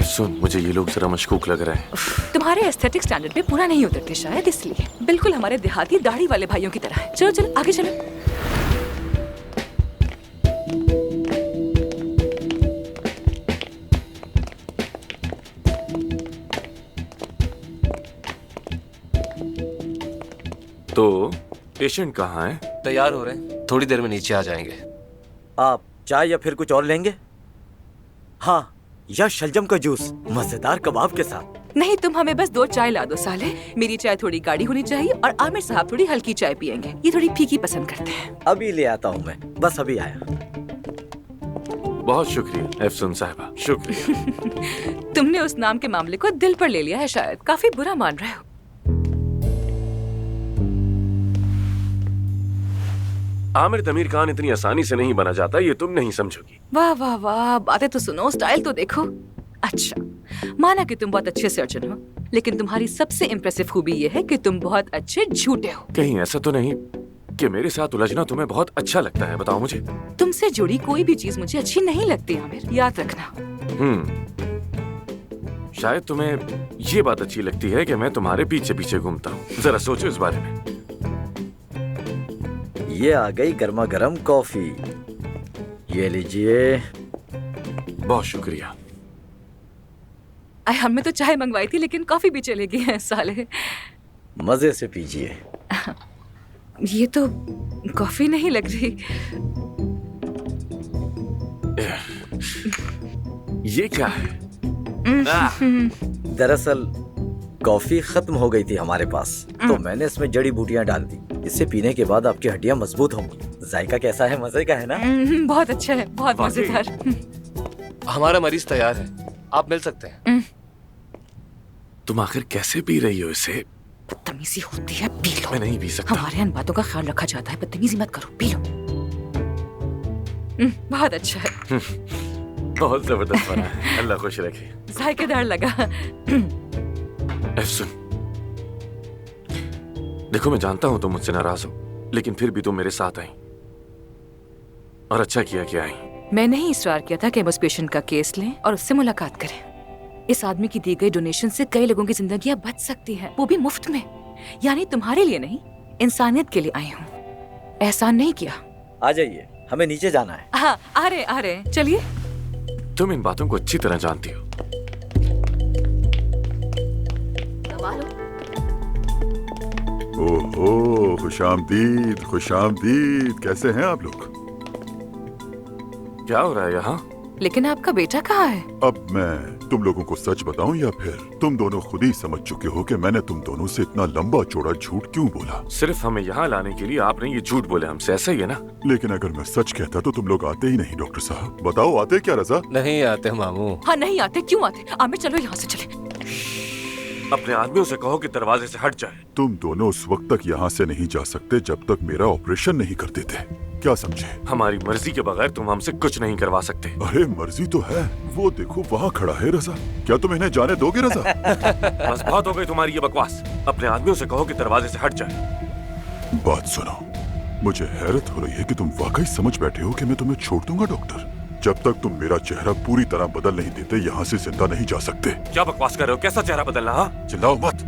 सुन, मुझे ये लोग जरा मशकूक लग रहे हैं। तुम्हारे एस्थेटिक स्टैंडर्ड पे पूरा नहीं उतरते शायद, इसलिए। बिल्कुल हमारे देहाती दाढ़ी वाले भाइयों की तरह है। चलो चलो आगे चलो। तो पेशेंट कहाँ है? तैयार हो रहे हैं, थोड़ी देर में नीचे आ जाएंगे। आप चाय या फिर कुछ और लेंगे? हाँ, या शलजम का जूस मजेदार कबाब के साथ। नहीं, तुम हमें बस 2 चाय ला दो साले। मेरी चाय थोड़ी गाढ़ी होनी चाहिए और आमिर साहब थोड़ी हल्की चाय पियेंगे। ये थोड़ी फीकी पसंद करते हैं। अभी ले आता हूँ मैं, बस अभी आया। बहुत शुक्रिया एफसून साहिबा, शुक्रिया। तुमने उस नाम के मामले को दिल पर ले लिया है शायद। काफी बुरा मान रहे हो। आमिर तमीर खान इतनी आसानी से नहीं बना जाता, ये तुम नहीं समझोगी। वाह वाह वाह, बातें तो सुनो, स्टाइल तो देखो। अच्छा, माना कि तुम बहुत अच्छे सर्जन हो, लेकिन तुम्हारी सबसे इम्प्रेसिव खूबी ये है कि तुम बहुत अच्छे झूठे हो। कहीं ऐसा तो नहीं कि मेरे साथ उलझना तुम्हें बहुत अच्छा लगता है? बताओ मुझे। तुमसे जुड़ी कोई भी चीज मुझे अच्छी नहीं लगती आमिर, याद रखना। शायद तुम्हें ये बात अच्छी लगती है कि मैं तुम्हारे पीछे पीछे घूमता हूँ। जरा सोचो इस बारे में। ये आ गई गर्मा गर्म कॉफी, ये लीजिए। बहुत शुक्रिया। हमने तो चाय मंगवाई थी, लेकिन कॉफी भी चलेगी है साले। मजे से पीजिए। ये तो कॉफी नहीं लग रही। ये क्या है? दरअसल कॉफी खत्म हो गई थी हमारे पास, तो मैंने इसमें जड़ी बूटियां डाल दी। इसे पीने के बाद आपकी हड्डियां मजबूत होंगी। जायका कैसा है? मजे का है ना? बहुत अच्छा है, बहुत मजेदार। हमारा मरीज तैयार है, आप मिल सकते हैं। तुम आखिर कैसे पी रही हो इसे? बदतमीजी होती है, पी लो। मैं नहीं पी सकता। हमारे इन बातों का ख्याल रखा जाता है, बदतमीजी मत करो, पी लो। बहुत अच्छा है। बहुत जबरदस्त बना है, अल्लाह खुश रखे। जायकेदार लगा। सुन, देखो मैं जानता हूं तुम मुझसे नाराज हो, लेकिन फिर भी तुम मेरे साथ आई, और अच्छा किया कि आई। मैंने ही इसरार किया था कि हम उस पेशेंट का केस लें और उससे मुलाकात करें। इस आदमी की दी गई डोनेशन से कई लोगों की जिंदगियां बच सकती हैं, वो भी मुफ्त में। यानी तुम्हारे लिए नहीं, इंसानियत के लिए आई हूँ। एहसान नहीं किया। आ जाइए, हमें नीचे जाना है। हाँ, आ रहे चलिए। तुम इन बातों को अच्छी तरह जानती हो। ओहो, खुशामदीद खुशामदीद। कैसे हैं आप लोग? क्या हो रहा है यहाँ? लेकिन आपका बेटा कहाँ है? अब मैं तुम लोगों को सच बताऊं या फिर तुम दोनों खुद ही समझ चुके हो कि मैंने तुम दोनों से इतना लंबा चौड़ा झूठ क्यों बोला? सिर्फ हमें यहाँ लाने के लिए आपने ये झूठ बोले हमसे, ऐसा ही है ना? लेकिन अगर मैं सच कहता तो तुम लोग आते ही नहीं। डॉक्टर साहब बताओ, आते क्या? रजा नहीं आते मामू। हाँ नहीं आते, क्यों आते? आमिर चलो यहाँ से चले। अपने आदमियों से कहो कि दरवाजे से हट जाए। तुम दोनों उस वक्त तक यहाँ से नहीं जा सकते जब तक मेरा ऑपरेशन नहीं कर देते। क्या समझे? हमारी मर्जी के बगैर तुम हमसे कुछ नहीं करवा सकते। अरे मर्जी तो है, वो देखो वहाँ खड़ा है रजा। क्या तुम इन्हें जाने दोगे रजा? बस बहुत हो गई तुम्हारी ये बकवास। अपने आदमियों से कहो कि दरवाजे से हट जाए। बात सुनो, मुझे हैरत हो रही है कि तुम वाकई समझ बैठे हो कि मैं तुम्हें छोड़ दूंगा डॉक्टर। जब तक तुम मेरा चेहरा पूरी तरह बदल नहीं देते यहाँ से जिंदा नहीं जा सकते। क्या बकवास कर रहे हो? कैसा चेहरा बदलना? हाँ? चिल्लाओ मत,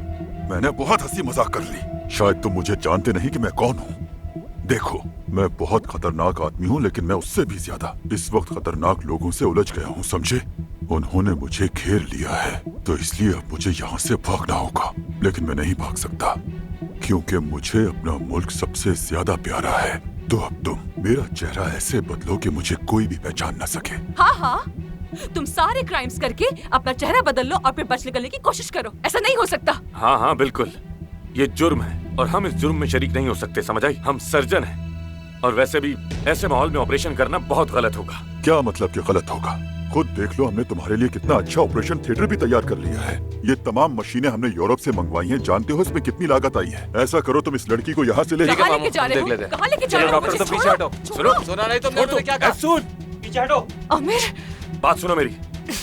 मैंने बहुत हंसी मजाक कर ली। शायद तुम मुझे जानते नहीं कि मैं कौन हूँ। देखो, मैं बहुत खतरनाक आदमी हूँ, लेकिन मैं उससे भी ज्यादा इस वक्त खतरनाक लोगों से उलझ गया हूँ, समझे? उन्होंने मुझे घेर लिया है, तो इसलिए अब मुझे यहाँ से भागना होगा। लेकिन मैं नहीं भाग सकता, क्योंकि मुझे अपना मुल्क सबसे ज्यादा प्यारा है। तो अब तुम मेरा चेहरा ऐसे बदलो कि मुझे कोई भी पहचान न सके। हाँ हाँ, तुम सारे क्राइम्स करके अपना चेहरा बदल लो और फिर बच निकलने की कोशिश करो। ऐसा नहीं हो सकता। हाँ हाँ बिल्कुल, ये जुर्म है और हम इस जुर्म में शरीक नहीं हो सकते, समझ आई? हम सर्जन हैं और वैसे भी ऐसे माहौल में ऑपरेशन करना बहुत गलत होगा। क्या मतलब कि गलत होगा? खुद देख लो, हमने तुम्हारे लिए कितना अच्छा ऑपरेशन थिएटर भी तैयार कर लिया है। ये तमाम मशीनें हमने यूरोप से मंगवाई हैं। जानते हो इसमें कितनी लागत आई है? ऐसा करो, तुम इस लड़की को यहाँ से ले कहाँ लेके जा रहे हो? कहाँ लेके जा रहे हो? डॉक्टर तो पीछे हटो। सुनो, सुना नहीं तुमने क्या कहा? एफसून, पीछे हटो। आमिर, बात सुनो मेरी।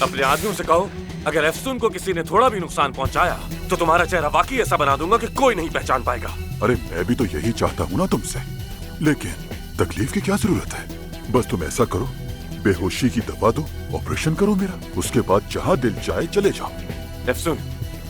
अपने आदमियों से कहो, अगर एफसून को किसी ने थोड़ा भी नुकसान पहुंचाया तो तुम्हारा चेहरा वाकई ऐसा बना दूंगा कि कोई नहीं पहचान पाएगा। अरे मैं भी तो यही चाहता हूँ ना तुमसे, लेकिन तकलीफ की क्या जरूरत है? बस तुम ऐसा करो, बेहोशी की दवा दो, ऑपरेशन करो मेरा, उसके बाद जहाँ दिल चाहे चले जाओ।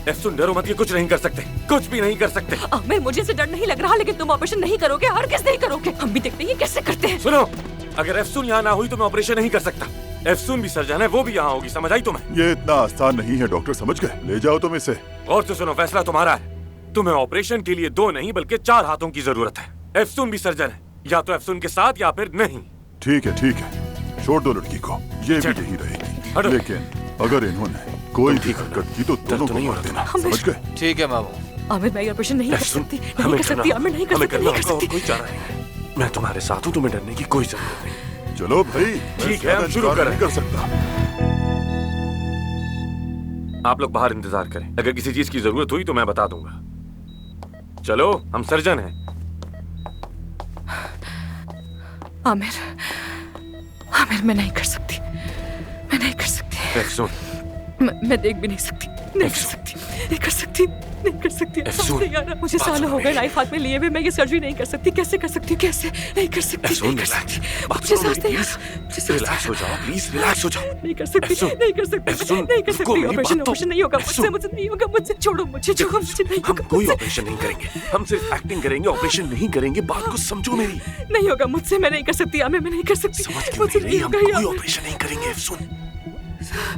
एफसुन डरो मत, ये कुछ नहीं कर सकते, कुछ भी नहीं कर सकते। आमिर मुझे से डर नहीं लग रहा, लेकिन तुम ऑपरेशन नहीं करोगे, हर किस नहीं करोगे। हम भी देखते हैं ये कैसे करते हैं। सुनो, अगर एफसुन यहाँ ना हुई तो मैं ऑपरेशन नहीं कर सकता। एफसुन भी सर्जन है, वो भी यहाँ होगी, समझ आई तुम्हें? ये इतना आसान नहीं है डॉक्टर, समझ गए? ले जाओ तुम इसे। और तो सुनो, फैसला तुम्हारा है। तुम्हें ऑपरेशन के लिए 2 नहीं बल्कि 4 हाथों की जरूरत है। एफसुन भी सर्जन है, या तो एफसुन के साथ या फिर नहीं। ठीक है, छोड़ दो लड़की को, ये भी यही रहेगी। लेकिन अगर इन्होंने कोई भी हरकत की तो दोनों को मार देना, समझ गए? ठीक है मामू। आमिर मैं ऑपरेशन नहीं कर सकती, नहीं कर सकती, आमिर नहीं कर सकती, नहीं कर सकती। कोई चारा नहीं, मैं तुम्हारे साथ हूँ, तुम्हें डरने की कोई जरूरत नहीं। चलो भाई, ठीक है, हम शुरू करें। नहीं कर सकता। आप लोग बाहर इंतजार करें, अगर किसी चीज की जरूरत हुई तो मैं बता दूंगा। चलो, हम सर्जन हैं। आमिर, आमिर मैं नहीं कर सकती, मैं नहीं कर सकती। एफसुन, मैं देख भी नहीं सकती, नहीं कर सकती, नहीं कर सकती, नहीं कर सकती। एफसुन, यार मुझे सालों हो गए नाइफ हाथ में लिए हुए, मैं ये सर्जरी नहीं कर सकती। कैसे कर सकती, कैसे नहीं कर सकती। एफसुन, नहीं कर रिलैक्स, सकती। बात मुझे सुनो सांस नहीं मेरी, आ- मुझे प्लीज सांस रिलैक्स हो जाओ, प्लीज रिलैक्स हो जाओ। नहीं कर सकती, एफसुन, नहीं कर सकती, एफसुन, नहीं कर रुको, सकती। मेरी ऑपरेशन बात तो- ऑपरेशन नहीं होगा मुझसे, एफसुन। मुझसे नहीं होगा, मुझसे छोड़ो, मुझे छोड़ो, मुझे नहीं हम होगा, कोई मुझसे ऑपरेशन नहीं करेंगे, हम सिर्फ एक्टिंग करेंगे, ऑपरेशन नहीं करेंगे। बात को समझो मेरी। नहीं होगा मुझसे, मैं नहीं कर सकती। आमिर मैं नहीं कर सकती, समझ क्यों मुझसे नहीं नहीं रही? हम होगा। कोई ऑपरेशन नहीं करेंगे। एफसुन,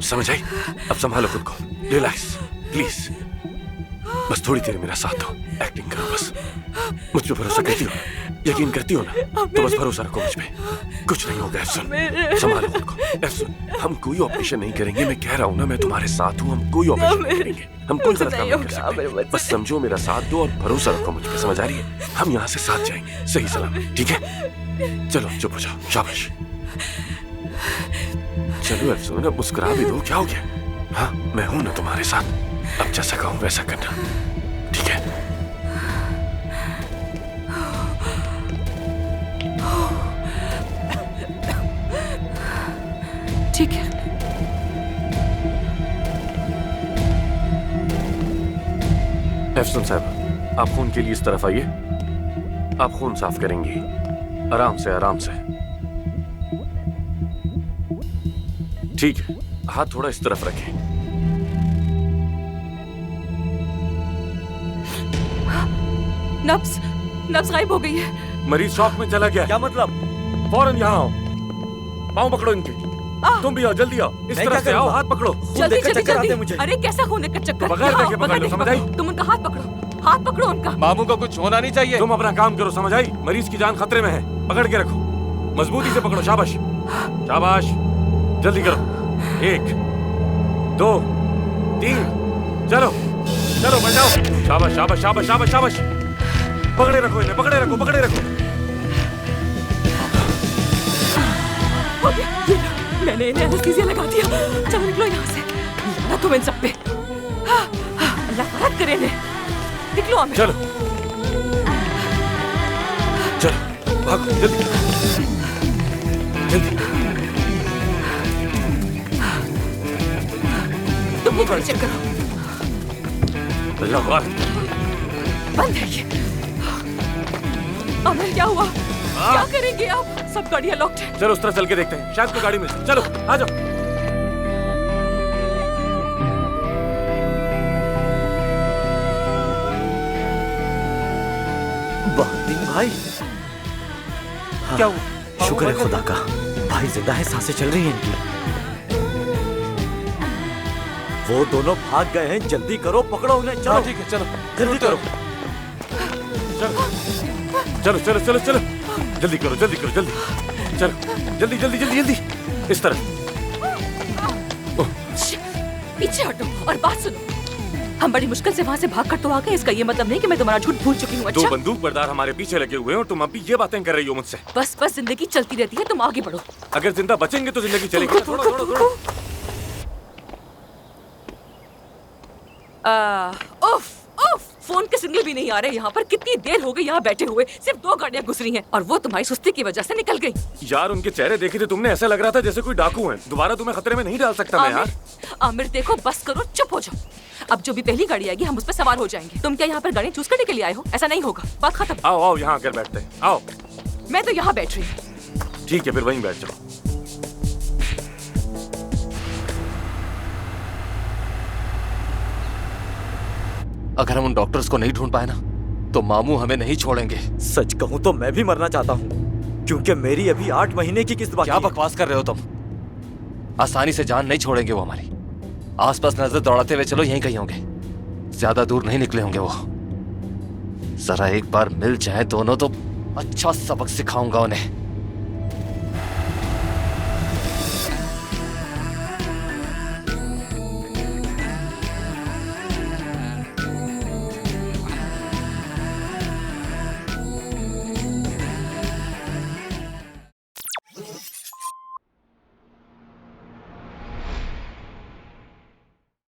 समझ आई? अब संभालो खुद को, रिलैक्स प्लीज। बस थोड़ी देर मेरा साथ दो, एक्टिंग करो बस। मुझ पे भरोसा करती हो, यकीन करती हो ना? तो बस भरोसा रखो मुझ पे, कुछ नहीं होगा। एफसुन, संभालो खुद को। एफसुन, हम कोई ऑपरेशन नहीं करेंगे, मैं कह रहा हूँ ना, मैं तुम्हारे साथ हूँ। हम कोई ऑपरेशन नहीं करेंगे, हम कोई गलत काम नहीं कर सकते। बस समझो, मेरा साथ दो और भरोसा रखो मुझ पे, समझ आ रही है? हम यहाँ से साथ जाएंगे, सही सलामत, ठीक है? चलो चुप हो जाओ, शाबाश। चलो एफसुन, अब मुस्कुरा भी दो, क्या हो गया? हाँ, मैं हूं ना तुम्हारे साथ। अब जैसा कहूं वैसा करना, ठीक है? ठीक है। एफसुन साहब, आप खून के लिए इस तरफ आइए। आप खून साफ करेंगी, आराम से, आराम से। ठीक है, हाथ थोड़ा इस तरफ रखें। नब्ज नब्ज गायब हो गई है। मरीज शॉक में चला गया। क्या मतलब? फौरन यहाँ आओ, पाँव पकड़ो इनके। तुम भी आओ, जल्दी आओ, इस तरफ से आओ, हाथ पकड़ो। जल्दी देखकर जल्दी चक्कर आते हैं जल्दी। मुझे। अरे कैसा खून देकर चक्कर? बगैर यहाँ देखे आओ, पकड़ बगैर लो, देखे समझ आई? पकड़ो। तुम उनका हाथ पकड़ो, हाथ पकड़ो उनका। मामू को कुछ होना नहीं चाहिए। तुम अपना काम करो, समझ आई? मरीज की जान खतरे में है, पकड़ के रखो, मजबूती से पकड़ो। शाबाश, शाबाश, जल्दी करो। 1 2 3, चलो चलो, बचाओ। शाबाश शाबाश शाबाश शाबाश शाबाश। पकड़े रखो इन्हें, पकड़े रखो, पकड़े रखो। हो गया, ये लो, मैंने इन्हें एनेस्थीसिया लगा दिया। चलो निकलो यहाँ से, लाना तुम इन सब पे। अल्लाह रहमत करे इन्हें। निकलो आमिर। चलो चलो, भागो जल्दी जल्दी। तुम भी गाड़ी चेक करो। अल्लाह अकबर। बंद है ये। आमिर क्या हुआ? क्या करेंगे आप? सब गाड़ियाँ लॉक्ड है। चलो उस तरफ चल के देखते हैं, शायद कोई गाड़ी मिल जाए। चलो आ जाओ। बहादुर भाई, क्या हुआ? शुक्र है खुदा का, भाई जिंदा है, सांसें चल रही हैं इनकी। वो दोनों भाग गए हैं, जल्दी करो, पकड़ो उन्हें। चलो हाँ, ठीक है, चलो जल्दी करो। चलो चलो चलो चलो, जल्दी करो, जल्दी करो, जल्दी। चलो जल्दी जल्दी जल्दी जल्दी, इस तरफ। पीछे हटो और बात सुनो। हम बड़ी मुश्किल से वहाँ से भाग कर तो आ गए, इसका ये मतलब नहीं कि मैं तुम्हारा झूठ भूल चुकी हूँ। 2 अच्छा, बंदूक बरदार हमारे पीछे लगे हुए हैं और तुम अभी ये बातें कर रही हो मुझसे। बस बस, जिंदगी चलती रहती है, तुम आगे बढ़ो। अगर जिंदा बचेंगे तो जिंदगी चलेगी। थोड़ा थोड़ा थोड़ा। उफ उफ, फोन के सिग्नल भी नहीं आ रहे यहाँ पर। कितनी देर हो गई यहाँ बैठे हुए, सिर्फ 2 गाड़ियाँ गुजरी हैं और वो तुम्हारी सुस्ती की वजह से निकल गई। यार उनके चेहरे देखे थे तुमने, ऐसा लग रहा था जैसे कोई डाकू है। दोबारा तुम्हें खतरे में नहीं डाल सकता मैं यार। आमिर देखो, बस करो, चुप हो जाओ। अब जो भी पहली गाड़ी आएगी हम उस पर सवार हो जाएंगे। तुम क्या यहाँ पर गाड़ी चूज करने के लिए आए हो? ऐसा नहीं होगा, बात खत्म। आओ आओ, यहाँ आकर बैठते हैं, आओ। मैं तो यहाँ बैठ रही हूँ। ठीक है, फिर वहीं बैठ जाओ। अगर हम उन डॉक्टर्स को नहीं ढूंढ पाए ना तो मामू हमें नहीं छोड़ेंगे। सच कहूँ तो मैं भी मरना चाहता हूँ, क्योंकि मेरी अभी 8 महीने की किस्त बाकी क्या है। बकवास कर रहे हो तुम? आसानी से जान नहीं छोड़ेंगे वो हमारी। आसपास नजर दौड़ाते हुए चलो, यहीं कहीं होंगे, ज्यादा दूर नहीं निकले होंगे वो। जरा एक बार मिल जाए दोनों तो अच्छा सबक सिखाऊंगा उन्हें।